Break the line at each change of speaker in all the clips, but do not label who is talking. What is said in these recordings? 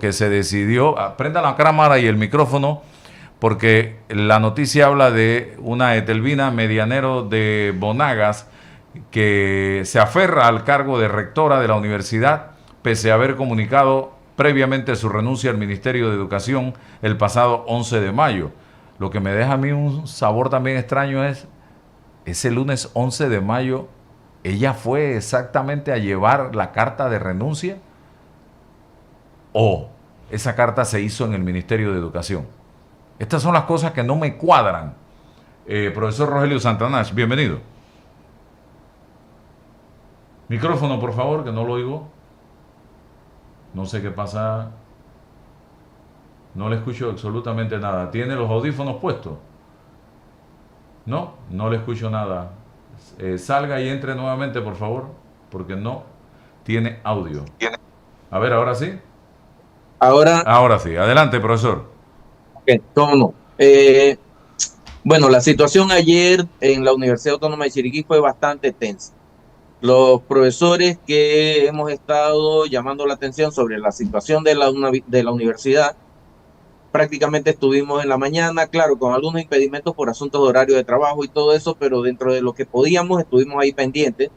que se decidió, prenda la cámara y el micrófono, porque la noticia habla de una Etelvina Medianero de Bonagas que se aferra al cargo de rectora de la universidad, pese a haber comunicado previamente su renuncia al Ministerio de Educación el pasado 11 de mayo. Lo que me deja a mí un sabor también extraño es, ese lunes 11 de mayo, ella fue exactamente a llevar la carta de renuncia o esa carta se hizo en el Ministerio de Educación. Estas son las cosas que no me cuadran. Profesor Rogelio Santanás, bienvenido. Micrófono, por favor, que no lo oigo. No sé qué pasa. No le escucho absolutamente nada. ¿Tiene los audífonos puestos? No, no le escucho nada. Salga y entre nuevamente, por favor, porque no tiene audio. A ver, ahora sí.
Ahora,
Ahora sí. Adelante, profesor.
cómo no. Bueno, la situación ayer en la Universidad Autónoma de Chiriquí fue bastante tensa. Los profesores que hemos estado llamando la atención sobre la situación de la universidad, prácticamente estuvimos en la mañana, claro, con algunos impedimentos por asuntos de horario de trabajo y todo eso, pero dentro de lo que podíamos estuvimos ahí pendientes.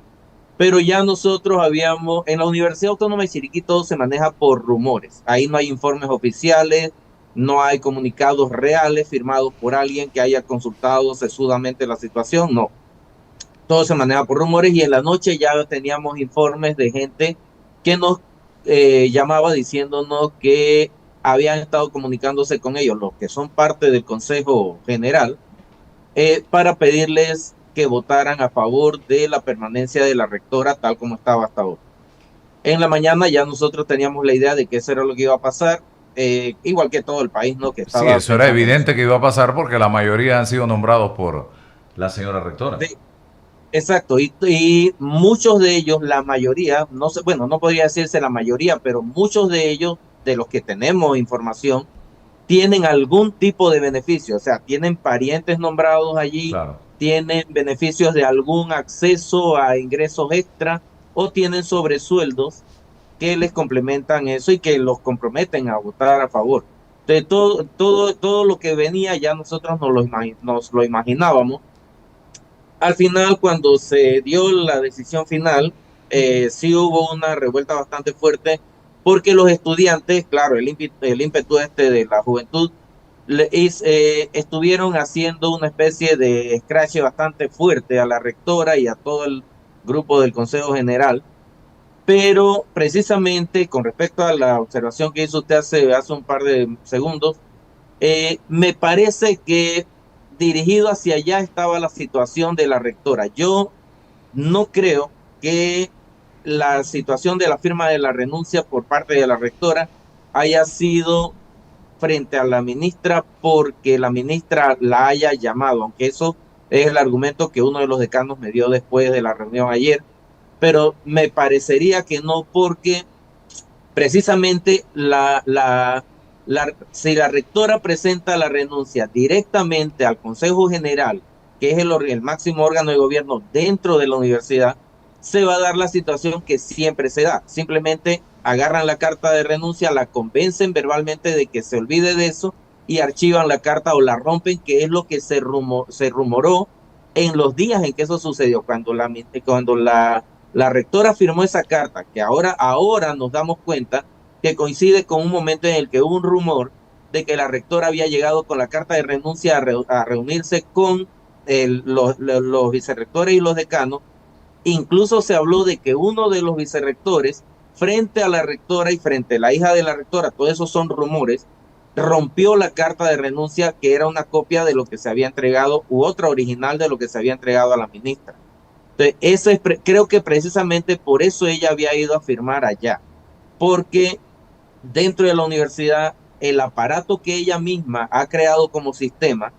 Pero ya nosotros habíamos, en la Universidad Autónoma de Chiriquí todo se maneja por rumores. Ahí no hay informes oficiales, no hay comunicados reales firmados por alguien que haya consultado sesudamente la situación, no. Todo se maneja por rumores y en la noche ya teníamos informes de gente que nos llamaba diciéndonos que habían estado comunicándose con ellos, los que son parte del Consejo General, para pedirles que votaran a favor de la permanencia de la rectora tal como estaba hasta ahora. En la mañana ya nosotros teníamos la idea de que eso era lo que iba a pasar, igual que todo el país, ¿no? Que
Sí,
estaba
eso era
pensando en eso.
evidente que iba a pasar porque la mayoría han sido nombrados por la señora rectora.
De, exacto, y muchos de ellos, la mayoría, no sé, bueno, no podría decirse la mayoría, pero muchos de ellos, de los que tenemos información, tienen algún tipo de beneficio, o sea, tienen parientes nombrados allí,
Claro.
tienen beneficios de algún acceso a ingresos extra o tienen sobresueldos que les complementan eso y que los comprometen a votar a favor. Entonces, todo lo que venía ya nosotros nos lo imaginábamos. Al final, cuando se dio la decisión final, sí hubo una revuelta bastante fuerte porque los estudiantes, claro, el ímpetu este de la juventud, estuvieron haciendo una especie de escrache bastante fuerte a la rectora y a todo el grupo del Consejo General, pero precisamente con respecto a la observación que hizo usted hace un par de segundos, me parece que dirigido hacia allá estaba la situación de la rectora. Yo no creo que la situación de la firma de la renuncia por parte de la rectora haya sido frente a la ministra porque la ministra la haya llamado, aunque eso es el argumento que uno de los decanos me dio después de la reunión ayer, pero me parecería que no porque precisamente si la rectora presenta la renuncia directamente al Consejo General, que es el máximo órgano de gobierno dentro de la universidad, se va a dar la situación que siempre se da. Simplemente agarran la carta de renuncia, la convencen verbalmente de que se olvide de eso y archivan la carta o la rompen, que es lo que se rumoró en los días en que eso sucedió, cuando la rectora firmó esa carta, que ahora nos damos cuenta que coincide con un momento en el que hubo un rumor de que la rectora había llegado con la carta de renuncia a reunirse con los vicerrectores y los decanos. Incluso se habló de que uno de los vicerrectores, frente a la rectora y frente a la hija de la rectora, todo eso son rumores, rompió la carta de renuncia que era una copia de lo que se había entregado u otra original de lo que se había entregado a la ministra. Entonces, creo que precisamente por eso ella había ido a firmar allá, porque dentro de la universidad el aparato que ella misma ha creado como sistema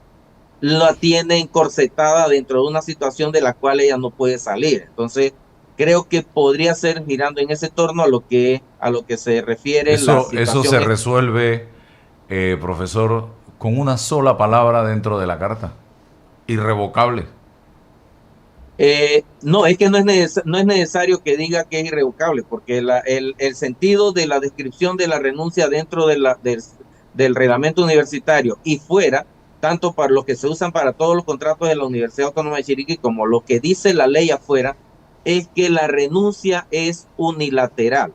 la tiene encorsetada dentro de una situación de la cual ella no puede salir. Entonces, creo que podría ser girando en ese torno a lo que se refiere la
Eso se
situación.
resuelve, profesor, con una sola palabra dentro de la carta. Irrevocable.
No, es que no es necesario que diga que es irrevocable, porque el sentido de la descripción de la renuncia dentro del reglamento universitario y fuera, tanto para los que se usan para todos los contratos de la Universidad Autónoma de Chiriquí como lo que dice la ley afuera, es que la renuncia es unilateral.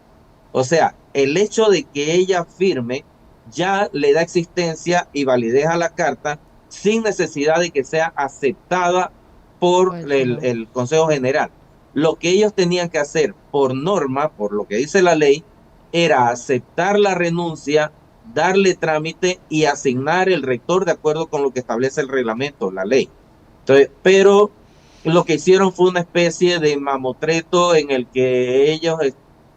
O sea, el hecho de que ella firme ya le da existencia y validez a la carta sin necesidad de que sea aceptada por
Pues no.
el Consejo General. Lo que ellos tenían que hacer por norma, por lo que dice la ley, era aceptar la renuncia, darle trámite y asignar el rector de acuerdo con lo que establece el reglamento, la ley. Entonces, pero lo que hicieron fue una especie de mamotreto en el que ellos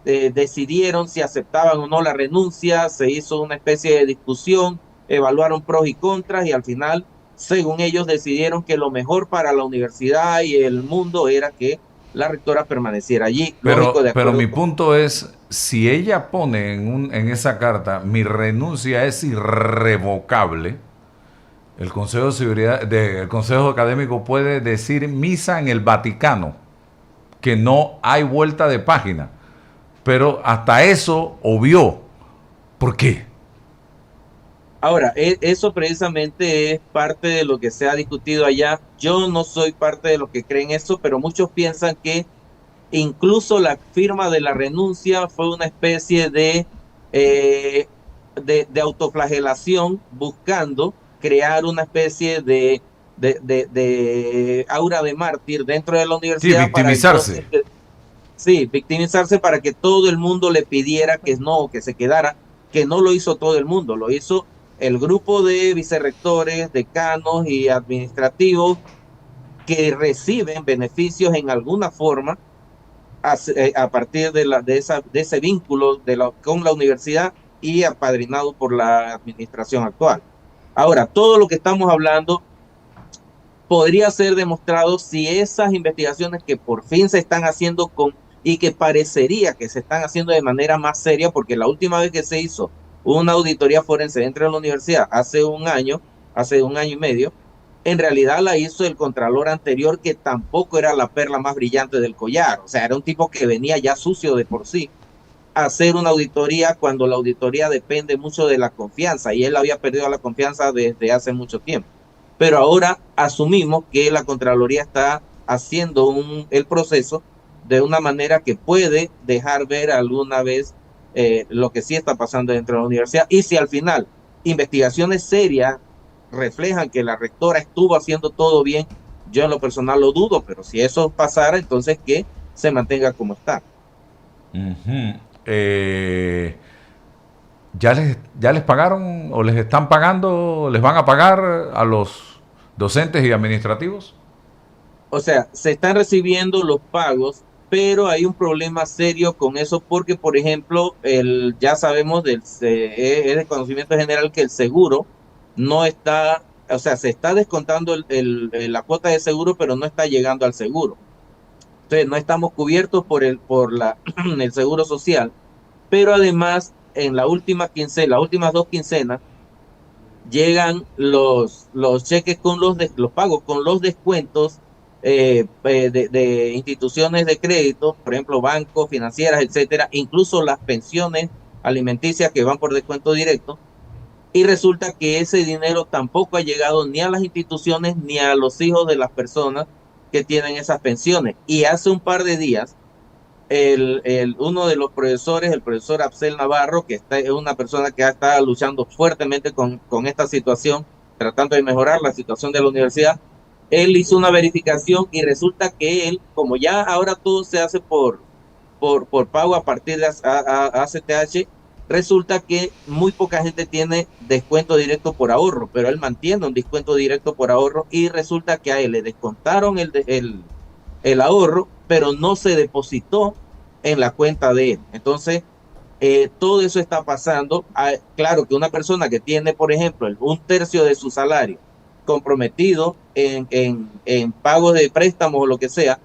decidieron si aceptaban o no la renuncia, se hizo una especie de discusión, evaluaron pros y contras y al final, según ellos, decidieron que lo mejor para la universidad y el mundo era que la rectora permaneciera allí. Lógico, de
Pero
acuerdo
mi
con...
punto es, si ella pone en esa carta, mi renuncia es irrevocable, el Consejo de Seguridad, el Consejo Académico puede decir misa en el Vaticano, que no hay vuelta de página. Pero hasta eso obvió. ¿Por qué?
Ahora, eso precisamente es parte de lo que se ha discutido allá. Yo no soy parte de los que creen eso, pero muchos piensan que incluso la firma de la renuncia fue una especie eh, de autoflagelación buscando crear una especie de aura de mártir dentro de la
Sí,
universidad para entonces,
victimizarse.
sí, victimizarse para que todo el mundo le pidiera que no, que se quedara, que no lo hizo todo el mundo, lo hizo el grupo de vicerrectores, decanos y administrativos que reciben beneficios en alguna forma a partir de ese vínculo con la universidad y apadrinado por la administración actual. Ahora, todo lo que estamos hablando podría ser demostrado si esas investigaciones que por fin se están haciendo y que parecería que se están haciendo de manera más seria, porque la última vez que se hizo una auditoría forense dentro de la universidad hace un año y medio, en realidad la hizo el contralor anterior, que tampoco era la perla más brillante del collar, o sea, era un tipo que venía ya sucio de por sí a hacer una auditoría cuando la auditoría depende mucho de la confianza y él había perdido la confianza desde hace mucho tiempo. Pero ahora asumimos que la Contraloría está haciendo el proceso de una manera que puede dejar ver alguna vez lo que sí está pasando dentro de la universidad. Y si al final investigaciones serias reflejan que la rectora estuvo haciendo todo bien, yo en lo personal lo dudo, pero si eso pasara, entonces que se mantenga como está.
Ujú. ¿Ya les pagaron o les están pagando, les van a pagar a los docentes y administrativos?
O sea, se están recibiendo los pagos, pero hay un problema serio con eso porque, por ejemplo, ya sabemos, es de conocimiento general que el seguro no está, o sea, se está descontando la cuota de seguro, pero no está llegando al seguro. Entonces, no estamos cubiertos el seguro social, pero además, en la última quincena, las últimas dos quincenas, llegan los cheques con los pagos con los descuentos de instituciones de crédito, por ejemplo, bancos, financieras, etcétera, incluso las pensiones alimenticias que van por descuento directo. Y resulta que ese dinero tampoco ha llegado ni a las instituciones ni a los hijos de las personas que tienen esas pensiones. Y hace un par de días, uno de los profesores, el profesor Absel Navarro, es una persona que ha estado luchando fuertemente con esta situación, tratando de mejorar la situación de la universidad, él hizo una verificación y resulta que él, como ya ahora todo se hace por pago a partir de ACTH, resulta que muy poca gente tiene descuento directo por ahorro, pero él mantiene un descuento directo por ahorro y resulta que a él le descontaron el ahorro, pero no se depositó en la cuenta de él. Entonces, todo eso está pasando. Claro que una persona que tiene, por ejemplo, un tercio de su salario comprometido en pagos de préstamos o lo que sea,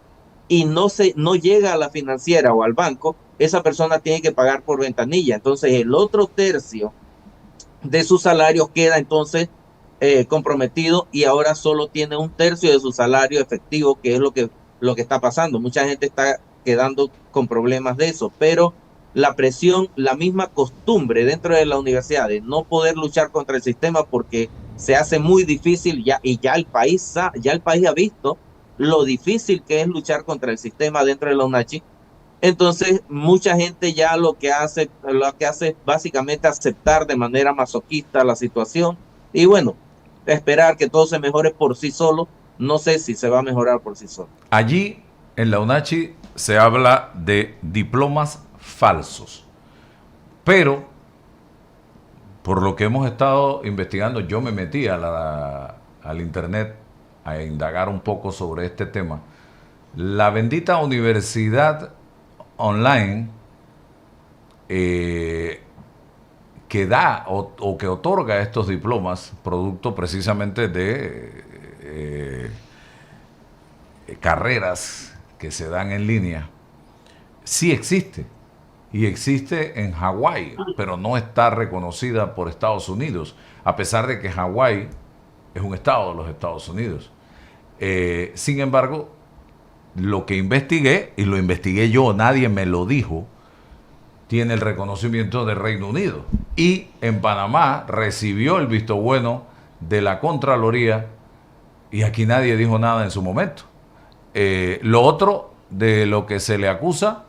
y no llega a la financiera o al banco, esa persona tiene que pagar por ventanilla. Entonces, el otro tercio de su salario queda entonces comprometido y ahora solo tiene un tercio de su salario efectivo, que es lo que está pasando. Mucha gente está quedando con problemas de eso, pero la presión, la misma costumbre dentro de la universidad de no poder luchar contra el sistema porque se hace muy difícil ya, y ya el país ha visto lo difícil que es luchar contra el sistema dentro de la UNACHI. Entonces, mucha gente ya lo que hace es básicamente aceptar de manera masoquista la situación y bueno, esperar que todo se mejore por sí solo. No sé si se va a mejorar por sí solo.
Allí en la UNACHI se habla de diplomas falsos, pero por lo que hemos estado investigando, yo me metí al internet a indagar un poco sobre este tema. La bendita universidad online eh, que da o que otorga estos diplomas, producto precisamente de carreras que se dan en línea, sí existe. Y existe en Hawái, pero no está reconocida por Estados Unidos, a pesar de que Hawái es un estado de los Estados Unidos. Sin embargo, lo que investigué, y lo investigué yo, nadie me lo dijo, tiene el reconocimiento del Reino Unido. Y en Panamá recibió el visto bueno de la Contraloría y aquí nadie dijo nada en su momento. Lo otro de lo que se le acusa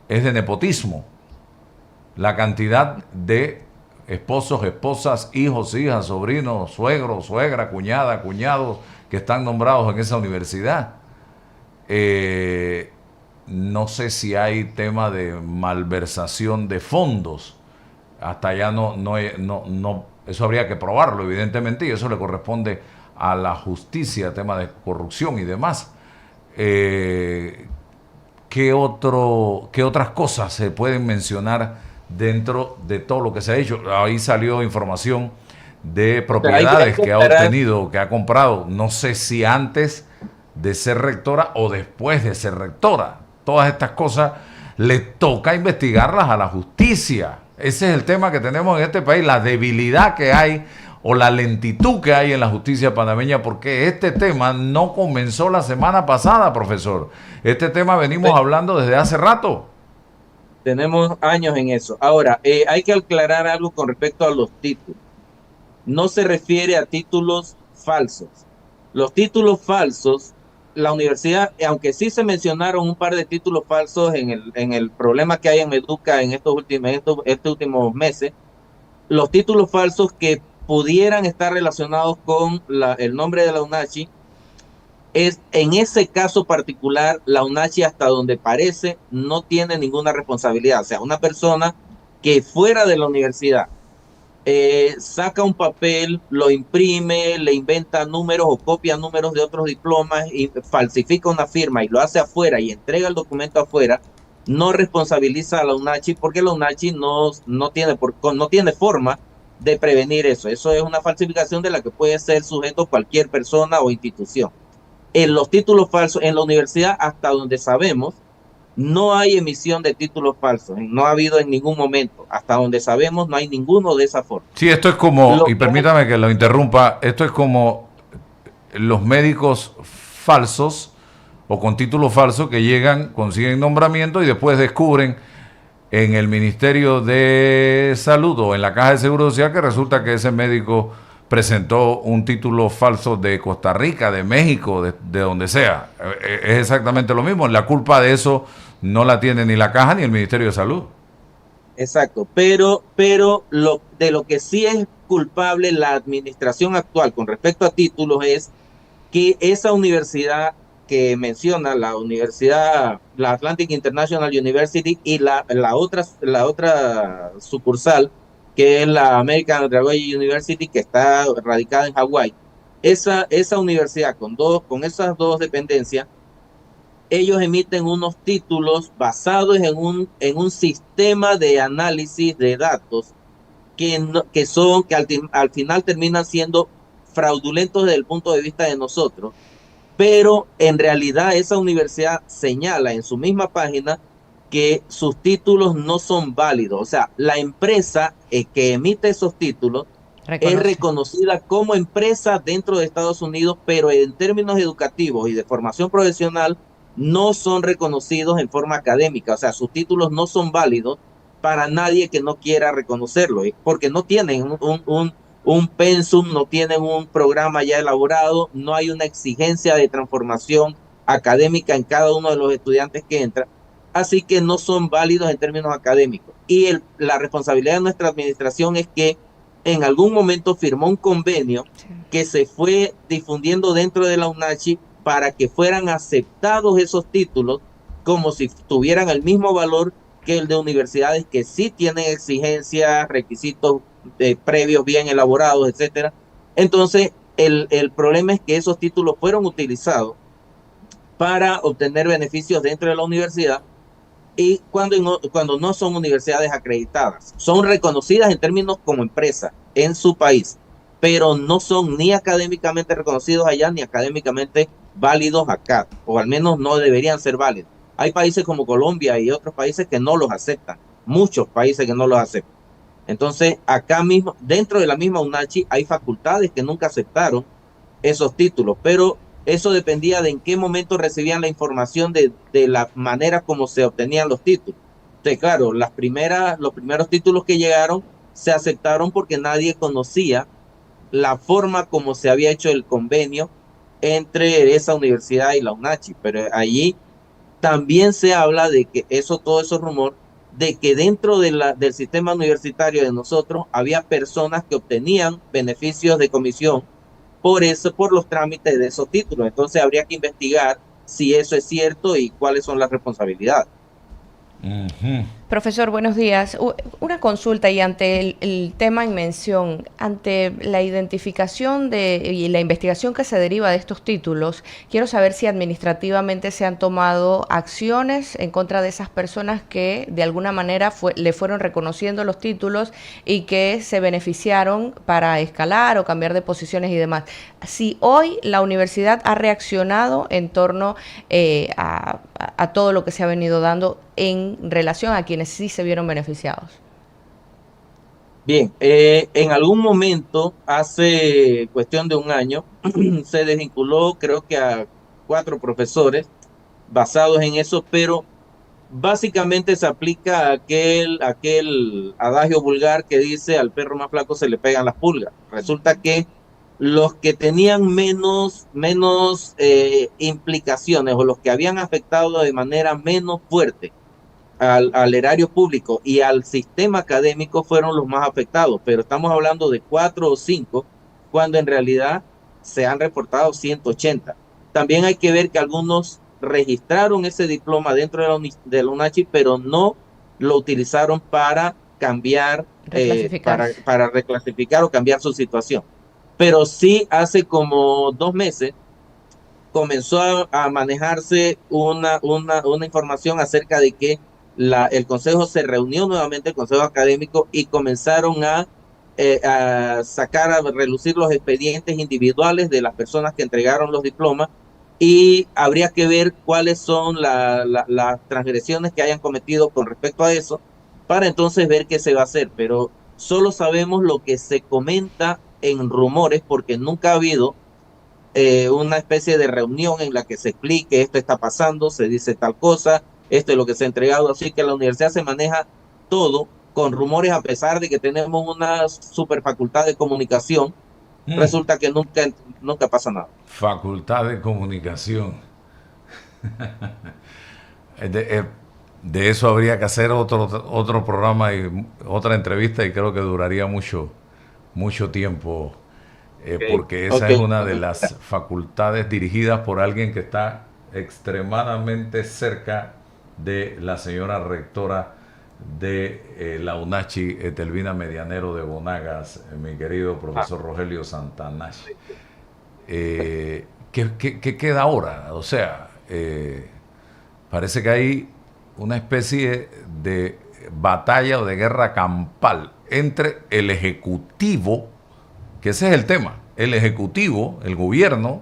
es de nepotismo. La cantidad de esposos, esposas, hijos, hijas, sobrinos, suegros, suegra, cuñada, cuñados que están nombrados en esa universidad. No sé si hay tema de malversación de fondos. Hasta allá no, eso habría que probarlo, evidentemente, y eso le corresponde a la justicia, tema de corrupción y demás. ¿Qué otras cosas se pueden mencionar dentro de todo lo que se ha hecho? Ahí salió información de propiedades que ha obtenido, que ha comprado, no sé si antes de ser rectora o después de ser rectora. Todas estas cosas le toca investigarlas a la justicia. Ese es el tema que tenemos en este país, la debilidad que hay o la lentitud que hay en la justicia panameña, porque este tema no comenzó la semana pasada, profesor. Este tema venimos hablando desde hace rato.
Tenemos años en eso. Ahora, hay que aclarar algo con respecto a los títulos. No se refiere a títulos falsos. Los títulos falsos, la universidad, aunque sí se mencionaron un par de títulos falsos en el problema que hay en Educa en estos últimos meses, los títulos falsos que pudieran estar relacionados con el nombre de la UNACHI, en ese caso particular, la UNACHI, hasta donde parece, no tiene ninguna responsabilidad. O sea, una persona que fuera de la universidad saca un papel, lo imprime, le inventa números o copia números de otros diplomas y falsifica una firma y lo hace afuera y entrega el documento afuera, no responsabiliza a la UNACHI porque la UNACHI no tiene forma de prevenir eso. Eso es una falsificación de la que puede ser sujeto cualquier persona o institución. En los títulos falsos, en la universidad, hasta donde sabemos, no hay emisión de títulos falsos. No ha habido en ningún momento. Hasta donde sabemos, no hay ninguno de esa forma.
Sí, esto es como, y permítame que lo interrumpa, esto es como los médicos falsos o con títulos falsos que llegan, consiguen nombramiento y después descubren en el Ministerio de Salud o en la Caja de Seguro Social que resulta que ese médico presentó un título falso de Costa Rica, de México, de donde sea. Es exactamente lo mismo. La culpa de eso no la tiene ni la Caja ni el Ministerio de Salud.
Exacto, pero de lo que sí es culpable la administración actual con respecto a títulos es que esa universidad que menciona, la Atlantic International University y la otra sucursal, que es la American Undergraduate University, que está radicada en Hawái, esa universidad con esas dos dependencias, ellos emiten unos títulos basados en un sistema de análisis de datos que al final terminan siendo fraudulentos desde el punto de vista de nosotros, pero en realidad esa universidad señala en su misma página que sus títulos no son válidos. O sea, la empresa que emite esos títulos es reconocida como empresa dentro de Estados Unidos, pero en términos educativos y de formación profesional no son reconocidos en forma académica, o sea, sus títulos no son válidos para nadie que no quiera reconocerlo, porque no tienen un pensum, no tienen un programa ya elaborado, no hay una exigencia de transformación académica en cada uno de los estudiantes que entran, así que no son válidos en términos académicos. Y la responsabilidad de nuestra administración es que en algún momento firmó un convenio que se fue difundiendo dentro de la UNACHI para que fueran aceptados esos títulos como si tuvieran el mismo valor que el de universidades que sí tienen exigencias, requisitos previos bien elaborados, etcétera. Entonces, el problema es que esos títulos fueron utilizados para obtener beneficios dentro de la universidad y cuando no son universidades acreditadas. Son reconocidas en términos como empresa en su país, pero no son ni académicamente reconocidos allá ni académicamente válidos acá, o al menos no deberían ser válidos. Hay países como Colombia y otros países que no los aceptan, muchos países que no los aceptan. Entonces, acá mismo, dentro de la misma UNACHI, hay facultades que nunca aceptaron esos títulos, pero eso dependía de en qué momento recibían la información de la manera como se obtenían los títulos. Entonces, claro, los primeros títulos que llegaron se aceptaron porque nadie conocía la forma como se había hecho el convenio entre esa universidad y la UNACHI, pero allí también se habla de que todo esos rumores, de que dentro del sistema universitario de nosotros había personas que obtenían beneficios de comisión por eso, por los trámites de esos títulos. Entonces habría que investigar si eso es cierto y cuáles son las responsabilidades.
Uh-huh. Profesor, buenos días. Una consulta y ante el tema en mención, ante la identificación y la investigación que se deriva de estos títulos, quiero saber si administrativamente se han tomado acciones en contra de esas personas que de alguna manera le fueron reconociendo los títulos y que se beneficiaron para escalar o cambiar de posiciones y demás. Si hoy la universidad ha reaccionado en torno a todo lo que se ha venido dando en relación a quienes sí se vieron beneficiados.
Bien, en algún momento, hace cuestión de un año, se desvinculó creo que a 4 profesores basados en eso, pero básicamente se aplica aquel adagio vulgar que dice al perro más flaco se le pegan las pulgas. Resulta que los que tenían menos implicaciones o los que habían afectado de manera menos fuerte al erario público y al sistema académico fueron los más afectados, pero estamos hablando de 4 o 5, cuando en realidad se han reportado 180. También hay que ver que algunos registraron ese diploma dentro de la UNACHI, pero no lo utilizaron para cambiar, para reclasificar o cambiar su situación. Pero sí, hace como 2 meses comenzó a manejarse una información acerca de que el Consejo se reunió nuevamente, el Consejo Académico, y comenzaron a sacar a relucir los expedientes individuales de las personas que entregaron los diplomas, y habría que ver cuáles son las transgresiones que hayan cometido con respecto a eso, para entonces ver qué se va a hacer. Pero solo sabemos lo que se comenta en rumores, porque nunca ha habido una especie de reunión en la que se explique esto está pasando, se dice tal cosa, esto es lo que se ha entregado, así que la universidad se maneja todo con rumores, a pesar de que tenemos una super facultad de comunicación, resulta que nunca pasa nada.
Facultad de comunicación. De eso habría que hacer otro programa y otra entrevista, y creo que duraría mucho tiempo, porque esa es una de las facultades dirigidas por alguien que está extremadamente cerca de la señora rectora de la UNACHI, Etelvina Medianero de Bonagas, mi querido profesor Rogelio Santanash. ¿Qué queda ahora? O sea, parece que hay una especie de batalla o de guerra campal entre el Ejecutivo, que ese es el tema, el Ejecutivo, el gobierno,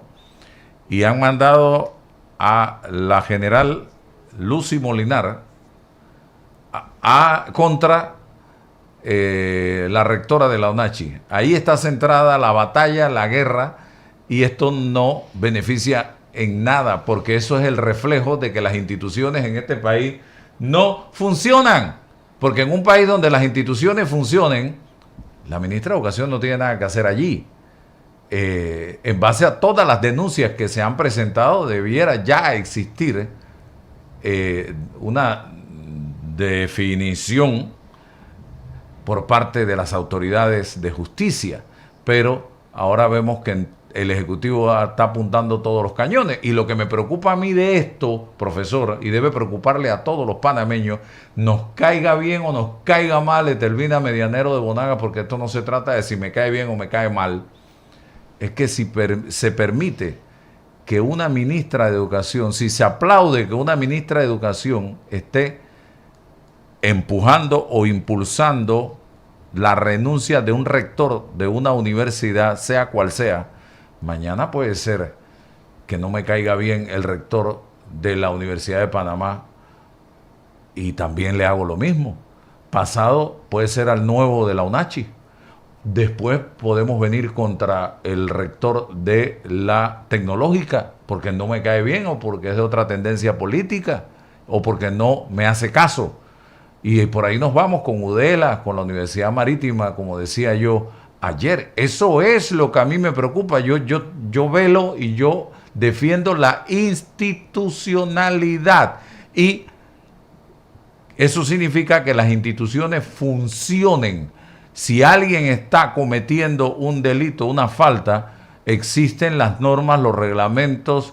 y han mandado a la general Lucy Molinar contra la rectora de la UNACHI. Ahí está centrada la batalla, la guerra, y esto no beneficia en nada, porque eso es el reflejo de que las instituciones en este país no funcionan. Porque en un país donde las instituciones funcionen, la ministra de Educación no tiene nada que hacer allí. En base a todas las denuncias que se han presentado, debiera ya existir una definición por parte de las autoridades de justicia, pero ahora vemos que el Ejecutivo está apuntando todos los cañones, y lo que me preocupa a mí de esto, profesor, y debe preocuparle a todos los panameños, nos caiga bien o nos caiga mal Etelvina Medianero de Bonagas, porque esto no se trata de si me cae bien o me cae mal, es que si se permite que una ministra de Educación, si se aplaude que una ministra de Educación esté empujando o impulsando la renuncia de un rector de una universidad, sea cual sea, mañana puede ser que no me caiga bien el rector de la Universidad de Panamá y también le hago lo mismo. Pasado puede ser al nuevo de la UNACHI. Después podemos venir contra el rector de la Tecnológica porque no me cae bien o porque es de otra tendencia política o porque no me hace caso. Y por ahí nos vamos con UDELA, con la Universidad Marítima, como decía yo ayer. Eso es lo que a mí me preocupa. Yo velo y yo defiendo la institucionalidad. Y eso significa que las instituciones funcionen. Si alguien está cometiendo un delito, una falta, existen las normas, los reglamentos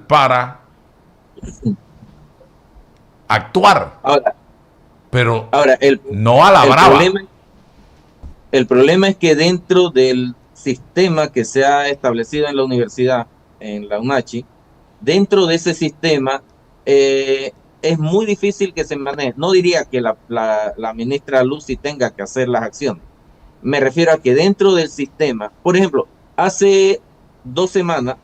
para actuar. Ahora, no a la brava.
El problema es que dentro del sistema que se ha establecido en la universidad, en la UNACHI, dentro de ese sistema es muy difícil que se maneje. No diría que la ministra Lucy tenga que hacer las acciones. Me refiero a que dentro del sistema, por ejemplo, hace 2 semanas,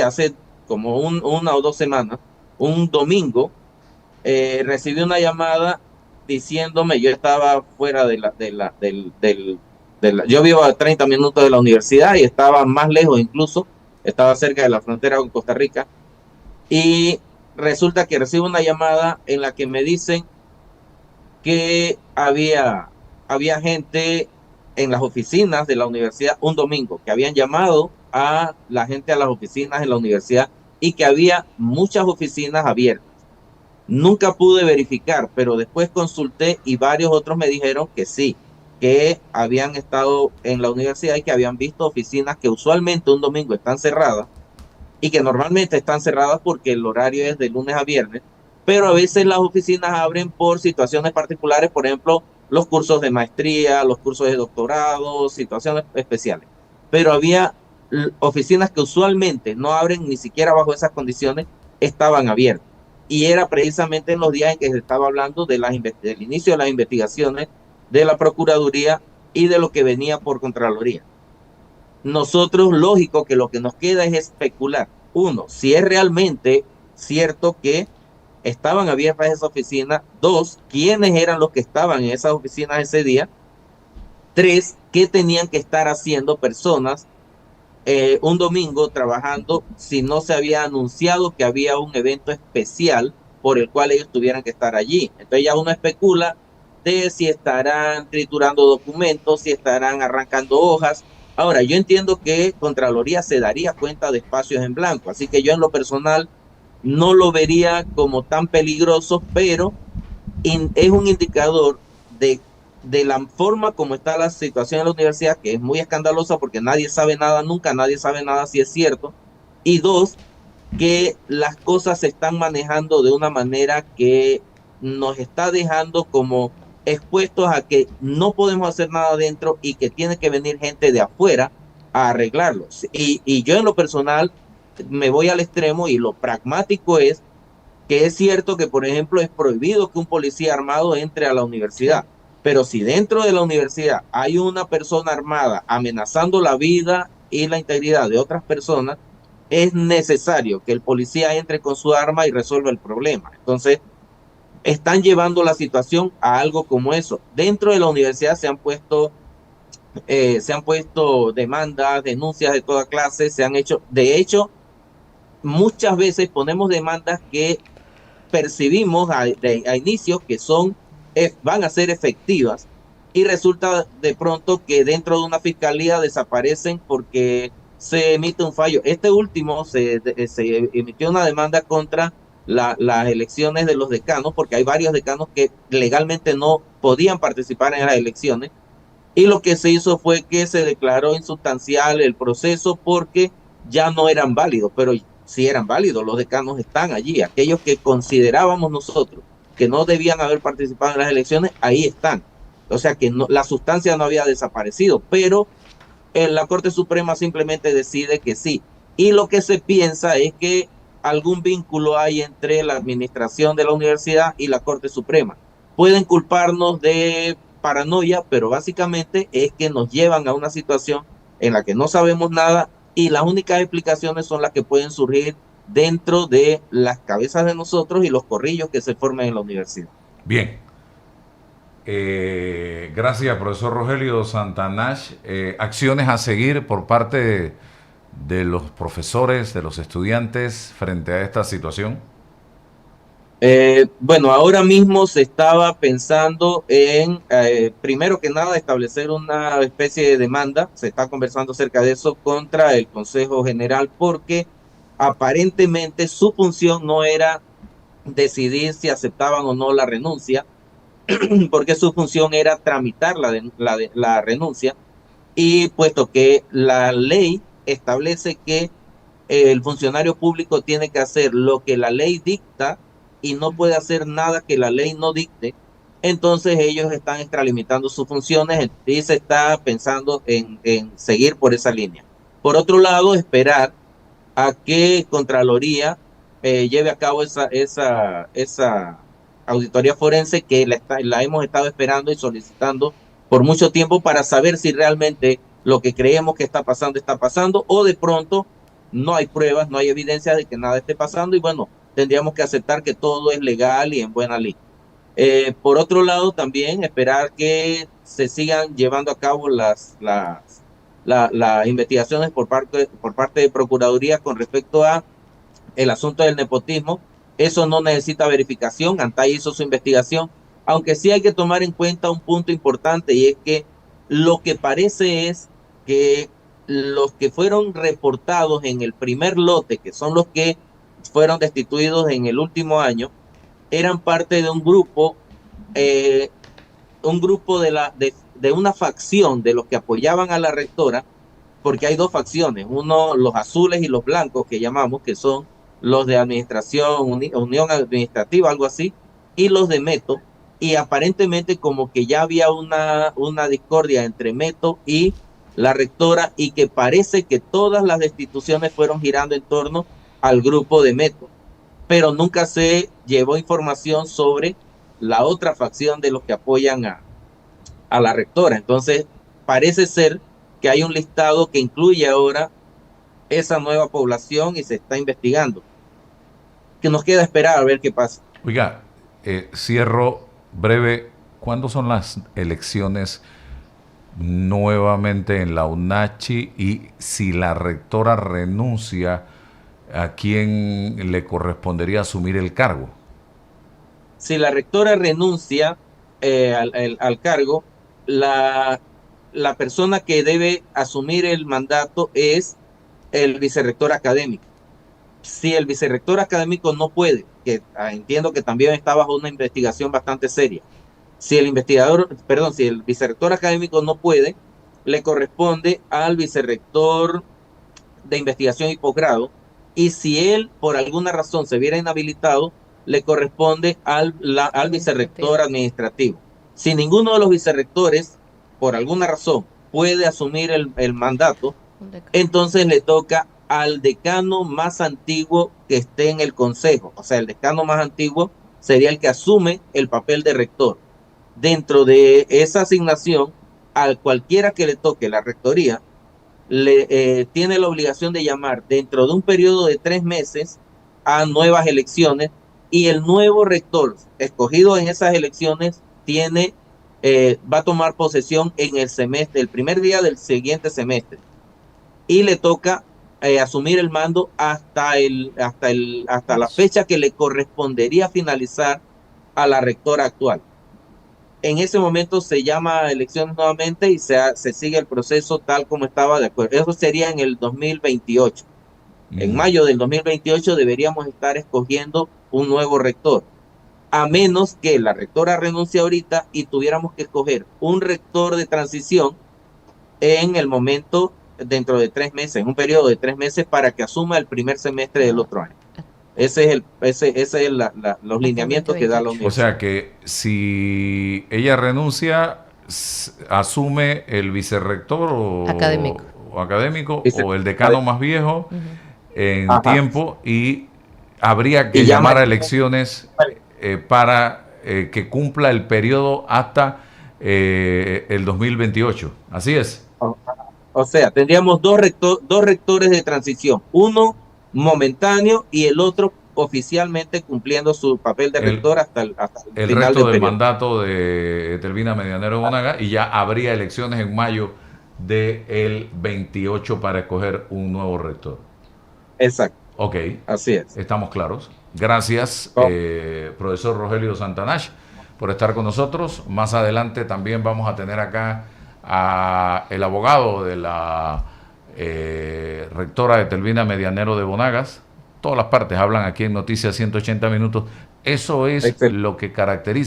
hace como una o 2 semanas, un domingo, recibí una llamada diciéndome, yo estaba fuera yo vivo a 30 minutos de la universidad y estaba más lejos incluso, estaba cerca de la frontera con Costa Rica, y resulta que recibo una llamada en la que me dicen que había gente en las oficinas de la universidad un domingo, que habían llamado a la gente a las oficinas en la universidad y que había muchas oficinas abiertas. Nunca pude verificar, pero después consulté y varios otros me dijeron que sí, que habían estado en la universidad y que habían visto oficinas que usualmente un domingo están cerradas y que normalmente están cerradas porque el horario es de lunes a viernes, pero a veces las oficinas abren por situaciones particulares, por ejemplo, los cursos de maestría, los cursos de doctorado, situaciones especiales. Pero había oficinas que usualmente no abren ni siquiera bajo esas condiciones, estaban abiertas. Y era precisamente en los días en que se estaba hablando del inicio de las investigaciones de la Procuraduría y de lo que venía por Contraloría. Nosotros, lógico que lo que nos queda es especular. 1, si es realmente cierto que estaban abiertas esas oficinas. 2, quiénes eran los que estaban en esas oficinas ese día. 3, qué tenían que estar haciendo personas un domingo trabajando si no se había anunciado que había un evento especial por el cual ellos tuvieran que estar allí. Entonces ya uno especula de si estarán triturando documentos, si estarán arrancando hojas. Ahora, yo entiendo que Contraloría se daría cuenta de espacios en blanco, así que yo en lo personal no lo vería como tan peligroso, pero es un indicador de la forma como está la situación en la universidad, que es muy escandalosa porque nadie sabe nada nunca, nadie sabe nada si es cierto. Y 2, que las cosas se están manejando de una manera que nos está dejando como expuestos a que no podemos hacer nada adentro y que tiene que venir gente de afuera a arreglarlos. Y yo en lo personal me voy al extremo y lo pragmático es que es cierto que, por ejemplo, es prohibido que un policía armado entre a la universidad. Pero si dentro de la universidad hay una persona armada amenazando la vida y la integridad de otras personas, es necesario que el policía entre con su arma y resuelva el problema. Entonces, están llevando la situación a algo como eso. Dentro de la universidad se han puesto demandas, denuncias de toda clase, de hecho, muchas veces ponemos demandas que percibimos a inicio que van a ser efectivas, y resulta de pronto que dentro de una fiscalía desaparecen porque se emite un fallo. Este último se emitió una demanda contra las elecciones de los decanos, porque hay varios decanos que legalmente no podían participar en las elecciones, y lo que se hizo fue que se declaró insustancial el proceso porque ya no eran válidos, pero sí eran válidos, los decanos están allí, aquellos que considerábamos nosotros que no debían haber participado en las elecciones, ahí están. O sea que no, la sustancia no había desaparecido, pero la Corte Suprema simplemente decide que sí. Y lo que se piensa es que algún vínculo hay entre la administración de la universidad y la Corte Suprema. Pueden culparnos de paranoia, pero básicamente es que nos llevan a una situación en la que no sabemos nada, y las únicas explicaciones son las que pueden surgir dentro de las cabezas de nosotros y los corrillos que se forman en la universidad.
Bien. Gracias, profesor Rogelio Santanash. Acciones a seguir por parte de los profesores, de los estudiantes frente a esta situación.
Bueno, ahora mismo se estaba pensando en, primero que nada, establecer una especie de demanda. Se está conversando acerca de eso contra el Consejo General, porque aparentemente su función no era decidir si aceptaban o no la renuncia, porque su función era tramitar la renuncia, y puesto que la ley establece que el funcionario público tiene que hacer lo que la ley dicta y no puede hacer nada que la ley no dicte, entonces ellos están extralimitando sus funciones y se está pensando en seguir por esa línea. Por otro lado, esperar a que Contraloría lleve a cabo esa auditoría forense que la hemos estado esperando y solicitando por mucho tiempo, para saber si realmente lo que creemos que está pasando, o de pronto no hay pruebas, no hay evidencia de que nada esté pasando, y bueno, tendríamos que aceptar que todo es legal y en buena ley. Por otro lado, también esperar que se sigan llevando a cabo las investigaciones por parte de Procuraduría con respecto a el asunto del nepotismo. Eso no necesita verificación, ANTAI hizo su investigación, aunque sí hay que tomar en cuenta un punto importante, y es que lo que parece es que los que fueron reportados en el primer lote, que son los que fueron destituidos en el último año, eran parte de un grupo de una facción de los que apoyaban a la rectora, porque hay dos facciones, uno, los azules y los blancos, que llamamos, que son los de administración, unión administrativa, algo así, y los de Meto, y aparentemente como que ya había una discordia entre Meto y la rectora, y que parece que todas las destituciones fueron girando en torno al grupo de Meto, pero nunca se llevó información sobre la otra facción de los que apoyan a la rectora. Entonces parece ser que hay un listado que incluye ahora esa nueva población y se está investigando. Que nos queda esperar a ver qué pasa.
Oiga, cierro breve. ¿Cuándo son las elecciones nuevamente en la UNACHI? Y si la rectora renuncia, ¿a quién le correspondería asumir el cargo?
Si la rectora renuncia al cargo, la persona que debe asumir el mandato es el vicerrector académico. Si el vicerrector académico no puede, que entiendo que también está bajo una investigación bastante seria, si el vicerrector académico no puede, le corresponde al vicerrector de investigación y posgrado, y si él por alguna razón se viera inhabilitado, le corresponde al vicerrector administrativo. Si ninguno de los vicerrectores por alguna razón puede asumir el mandato, entonces le toca al decano más antiguo que esté en el consejo. O sea, el decano más antiguo sería el que asume el papel de rector. Dentro de esa asignación, a cualquiera que le toque la rectoría, tiene la obligación de llamar dentro de un periodo de 3 meses a nuevas elecciones, y el nuevo rector escogido en esas elecciones va a tomar posesión en el primer día del siguiente semestre, y le toca asumir el mando hasta la fecha que le correspondería finalizar a la rectora actual. En ese momento se llama a elecciones nuevamente y se sigue el proceso tal como estaba de acuerdo. Eso sería en el 2028. En mayo del 2028 deberíamos estar escogiendo un nuevo rector, a menos que la rectora renuncie ahorita y tuviéramos que escoger un rector de transición en el momento, dentro de 3 meses, en un periodo de 3 meses, para que asuma el primer semestre del otro año. Ese es los lineamientos que da la universidad.
O sea que si ella renuncia, asume el vicerrector o académico o el decano más viejo en tiempo, y habría que llamar a elecciones para que cumpla el periodo hasta el 2028. Así es.
O sea, tendríamos dos rectores de transición, uno momentáneo y el otro oficialmente cumpliendo su papel de rector hasta el final
resto del
periodo.
mandato de Etelvina Medianero Bonagas, y ya habría elecciones en mayo del 28 para escoger un nuevo rector.
Exacto.
Ok.
Así es.
Estamos claros. Gracias, profesor Rogelio Santanash, por estar con nosotros. Más adelante también vamos a tener acá a el abogado de la rectora de Etelvina Medianero de Bonagas. Todas las partes hablan aquí en Noticias 180 Minutos. Eso es lo que caracteriza